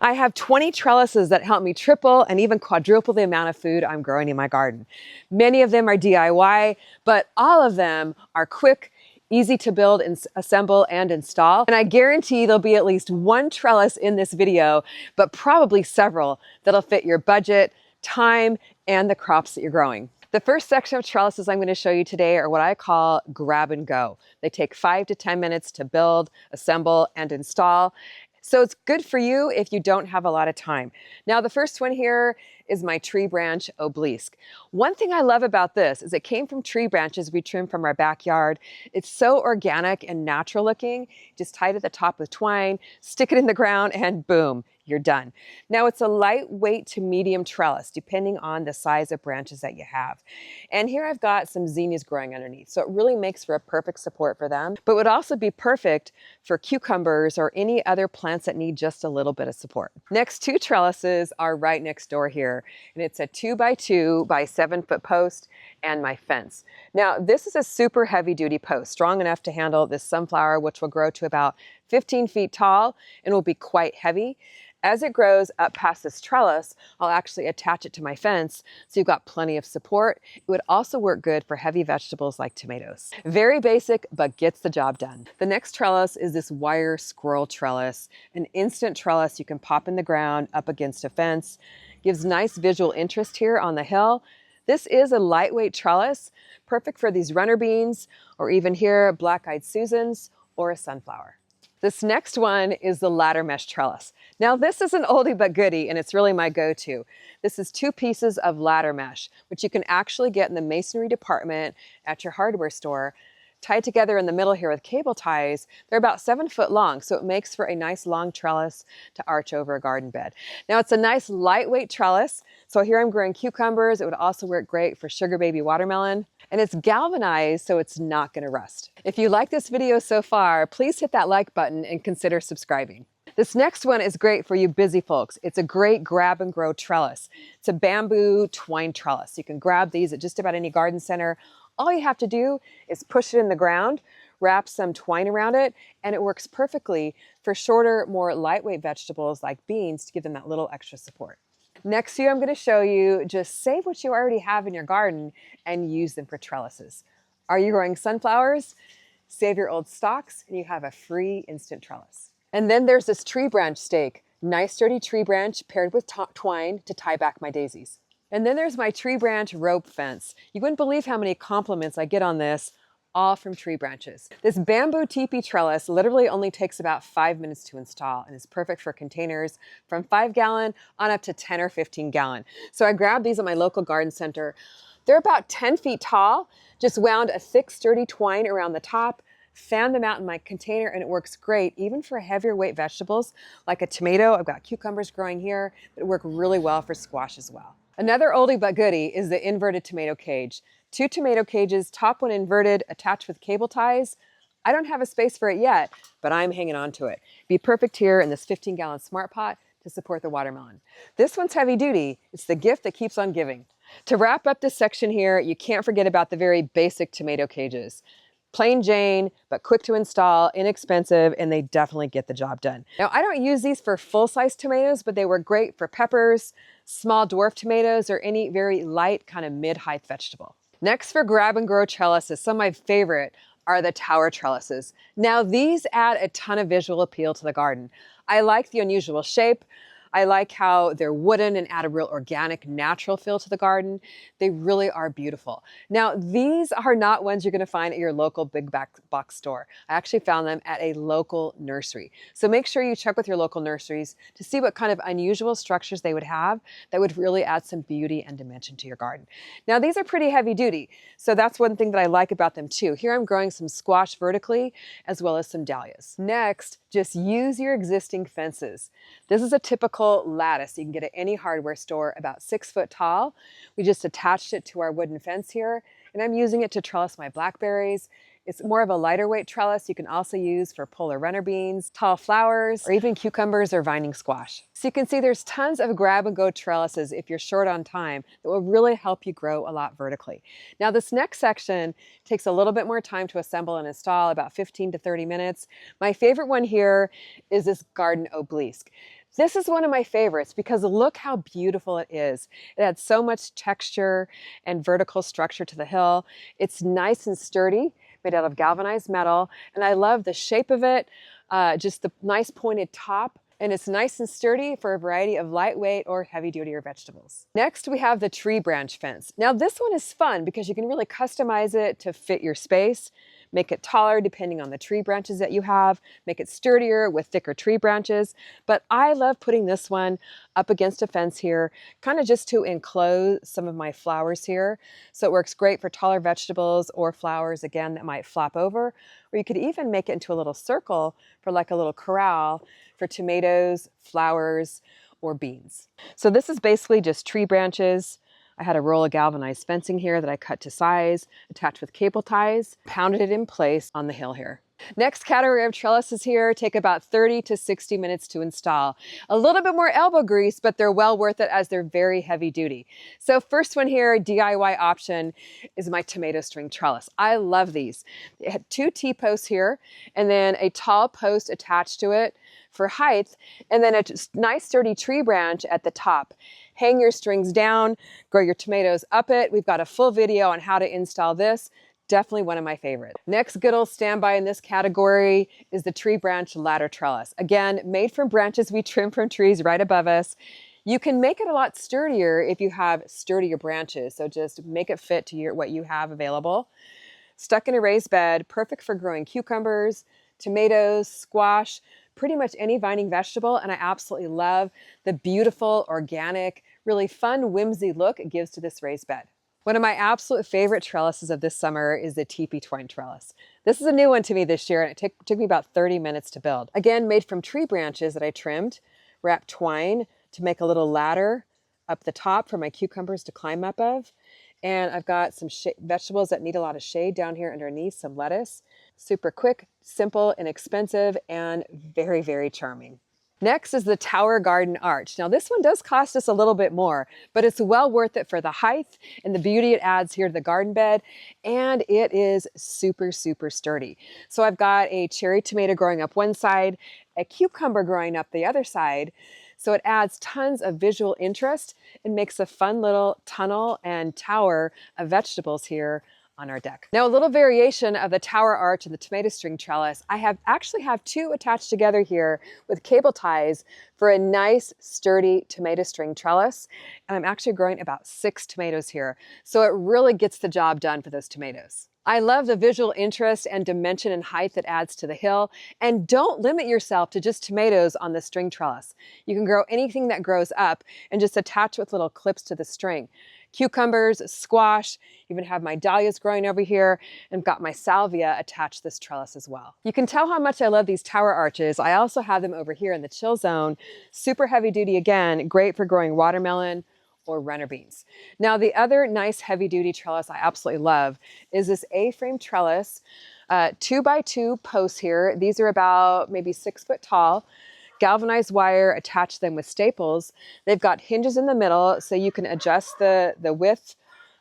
I have 20 trellises that help me triple and even quadruple the amount of food I'm growing in my garden. Many of them are DIY, but all of them are quick, easy to build and assemble and install. And I guarantee there'll be at least one trellis in this video, but probably several that'll fit your budget, time, and the crops that you're growing. The first section of trellises I'm going to show you today are what I call grab and go. They take 5 to 10 minutes to build, assemble, and install. So it's good for you if you don't have a lot of time. Now, the first one here is my tree branch obelisk. One thing I love about this is it came from tree branches we trimmed from our backyard. It's so organic and natural looking. Just tie it at the top with twine, stick it in the ground, and boom, you're done. Now, it's a lightweight to medium trellis, depending on the size of branches that you have. And here I've got some zinnias growing underneath, so it really makes for a perfect support for them, but would also be perfect for cucumbers or any other plants that need just a little bit of support. Next two trellises are right next door here, and it's a 2x2 by 7-foot post and my fence. Now, this is a super heavy duty post, strong enough to handle this sunflower, which will grow to about 15 feet tall and will be quite heavy. As it grows up past this trellis, I'll actually attach it to my fence so you've got plenty of support. It would also work good for heavy vegetables like tomatoes. Very basic, but gets the job done. The next trellis is this wire squirrel trellis, an instant trellis you can pop in the ground up against a fence. Gives nice visual interest here on the hill. This is a lightweight trellis, perfect for these runner beans, or even here, black-eyed Susans, or a sunflower. This next one is the ladder mesh trellis. Now this is an oldie but goodie, and it's really my go-to. This is 2 pieces of ladder mesh, which you can actually get in the masonry department at your hardware store, tied together in the middle here with cable ties. They're about 7 foot long, so it makes for a nice long trellis to arch over a garden bed. Now it's a nice lightweight trellis, so here I'm growing cucumbers. It would also work great for sugar baby watermelon. And it's galvanized, so it's not going to rust. If you like this video so far, please hit that like button and consider subscribing. This next one is great for you busy folks. It's a great grab and grow trellis. It's a bamboo twine trellis. You can grab these at just about any garden center. All you have to do is push it in the ground, wrap some twine around it, and it works perfectly for shorter, more lightweight vegetables like beans to give them that little extra support. Next to you, I'm going to show you just save what you already have in your garden and use them for trellises. Are you growing sunflowers? Save your old stalks and you have a free instant trellis. And then there's this tree branch stake. Nice sturdy tree branch paired with twine to tie back my daisies. And then there's my tree branch rope fence. You wouldn't believe how many compliments I get on this, all from tree branches. This bamboo teepee trellis literally only takes about 5 minutes to install and is perfect for containers from 5-gallon on up to 10 or 15-gallon. So I grabbed these at my local garden center. They're about 10 feet tall, just wound a thick sturdy twine around the top, fan them out in my container, and it works great even for heavier weight vegetables like a tomato. I've got cucumbers growing here that work really well for squash as well. Another oldie but goodie is the inverted tomato cage. 2 tomato cages, top one inverted, attached with cable ties. I don't have a space for it yet, but I'm hanging on to it. Be perfect here in this 15-gallon Smart Pot to support the watermelon. This one's heavy duty. It's the gift that keeps on giving. To wrap up this section here, you can't forget about the very basic tomato cages. Plain Jane, but quick to install, inexpensive, and they definitely get the job done. Now, I don't use these for full-size tomatoes, but they were great for peppers, small dwarf tomatoes, or any very light kind of mid-height vegetable. Next for grab and grow trellises, some of my favorite are the tower trellises. Now these add a ton of visual appeal to the garden. I like the unusual shape. I like how they're wooden and add a real organic, natural feel to the garden. They really are beautiful. Now, these are not ones you're going to find at your local big box store. I actually found them at a local nursery. So make sure you check with your local nurseries to see what kind of unusual structures they would have that would really add some beauty and dimension to your garden. Now, these are pretty heavy duty, so that's one thing that I like about them too. Here I'm growing some squash vertically as well as some dahlias. Next, just use your existing fences. This is a typical lattice you can get at any hardware store, about 6 foot tall. We just attached it to our wooden fence here, and I'm using it to trellis my blackberries. It's more of a lighter weight trellis you can also use for polar runner beans, tall flowers, or even cucumbers or vining squash. So you can see there's tons of grab and go trellises if you're short on time that will really help you grow a lot vertically. Now this next section takes a little bit more time to assemble and install, about 15 to 30 minutes. My favorite one here is this garden obelisk. This is one of my favorites because look how beautiful it is. It adds so much texture and vertical structure to the hill. It's nice and sturdy, made out of galvanized metal, and I love the shape of it, just the nice pointed top. And it's nice and sturdy for a variety of lightweight or heavy-duty vegetables. Next, we have the tree branch fence. Now this one is fun because you can really customize it to fit your space, make it taller depending on the tree branches that you have, make it sturdier with thicker tree branches. But I love putting this one up against a fence here, kind of just to enclose some of my flowers here. So it works great for taller vegetables or flowers, again, that might flop over. Or you could even make it into a little circle for like a little corral for tomatoes, flowers, or beans. So this is basically just tree branches. I had a roll of galvanized fencing here that I cut to size, attached with cable ties, pounded it in place on the hill here. Next category of trellises here take about 30 to 60 minutes to install. A little bit more elbow grease, but they're well worth it as they're very heavy duty. So first one here, DIY option, is my tomato string trellis. I love these. It had 2 T-posts here and then a tall post attached to it for height, and then a nice sturdy tree branch at the top. Hang your strings down, grow your tomatoes up it. We've got a full video on how to install this. Definitely one of my favorites. Next good old standby in this category is the tree branch ladder trellis. Again, made from branches we trim from trees right above us. You can make it a lot sturdier if you have sturdier branches. So just make it fit to what you have available. Stuck in a raised bed, perfect for growing cucumbers, tomatoes, squash, pretty much any vining vegetable. And I absolutely love the beautiful, organic, really fun, whimsy look it gives to this raised bed. One of my absolute favorite trellises of this summer is the teepee twine trellis. This is a new one to me this year, and it took me about 30 minutes to build. Again, made from tree branches that I trimmed, wrapped twine to make a little ladder up the top for my cucumbers to climb up of. And I've got some vegetables that need a lot of shade down here underneath, some lettuce. Super quick, simple, inexpensive, and very, very charming. Next is the tower garden arch. Now this one does cost us a little bit more, but it's well worth it for the height and the beauty it adds here to the garden bed, and it is super, super sturdy. So I've got a cherry tomato growing up one side, a cucumber growing up the other side, so it adds tons of visual interest and makes a fun little tunnel and tower of vegetables here on our deck. Now a little variation of the tower arch and the tomato string trellis. I actually have 2 attached together here with cable ties for a nice sturdy tomato string trellis. And I'm actually growing about 6 tomatoes here. So it really gets the job done for those tomatoes. I love the visual interest and dimension and height that adds to the hill. And don't limit yourself to just tomatoes on the string trellis. You can grow anything that grows up and just attach with little clips to the string. Cucumbers, squash, even have my dahlias growing over here, and got my salvia attached to this trellis as well. You can tell how much I love these tower arches. I also have them over here in the chill zone. Super heavy duty again, great for growing watermelon or runner beans. Now the other nice heavy duty trellis I absolutely love is this A-frame trellis, 2x2 posts here. These are about maybe 6 foot tall. Galvanized wire, attach them with staples. They've got hinges in the middle so you can adjust the width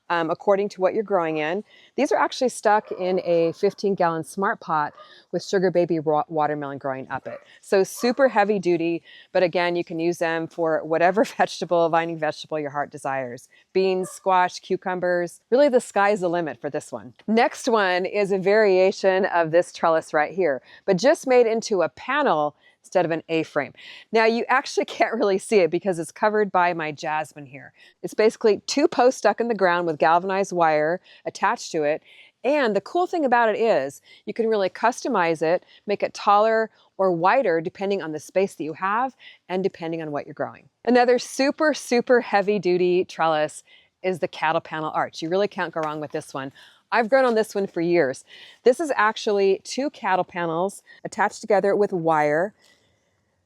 according to what you're growing in. These are actually stuck in a 15-gallon smart pot with sugar baby watermelon growing up it. So super heavy duty, but again, you can use them for whatever vegetable, vining vegetable your heart desires. Beans, squash, cucumbers, really the sky's the limit for this one. Next one is a variation of this trellis right here, but just made into a panel instead of an A-frame. Now you actually can't really see it because it's covered by my jasmine here. It's basically 2 posts stuck in the ground with galvanized wire attached to it. And the cool thing about it is you can really customize it, make it taller or wider depending on the space that you have and depending on what you're growing. Another super, super heavy duty trellis is the cattle panel arch. You really can't go wrong with this one. I've grown on this one for years. This is actually 2 cattle panels attached together with wire,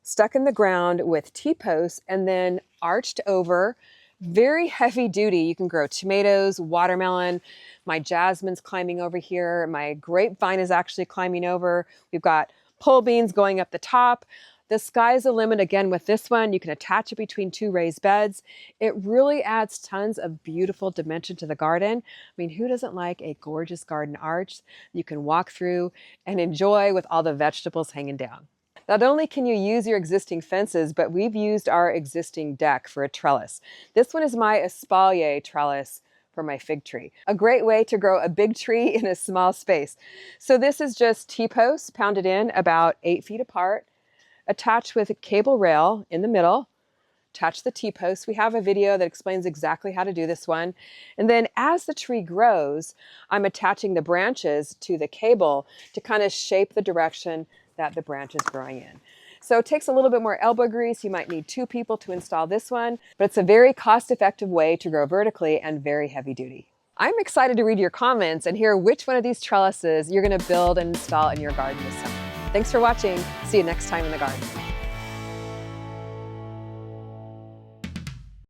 stuck in the ground with T-posts, and then arched over. Very heavy duty. You can grow tomatoes, watermelon. My jasmine's climbing over here. My grapevine is actually climbing over. We've got pole beans going up the top. The sky's the limit again with this one. You can attach it between 2 raised beds. It really adds tons of beautiful dimension to the garden. I mean, who doesn't like a gorgeous garden arch you can walk through and enjoy with all the vegetables hanging down? Not only can you use your existing fences, but we've used our existing deck for a trellis. This one is my espalier trellis for my fig tree. A great way to grow a big tree in a small space. So this is just T-posts pounded in about 8 feet apart, attached with a cable rail in the middle. Attach the T-posts. We have a video that explains exactly how to do this one. And then as the tree grows, I'm attaching the branches to the cable to kind of shape the direction that the branch is growing in. So it takes a little bit more elbow grease. You might need 2 people to install this one, but it's a very cost-effective way to grow vertically and very heavy duty. I'm excited to read your comments and hear which one of these trellises you're going to build and install in your garden this summer. Thanks for watching. See you next time in the garden.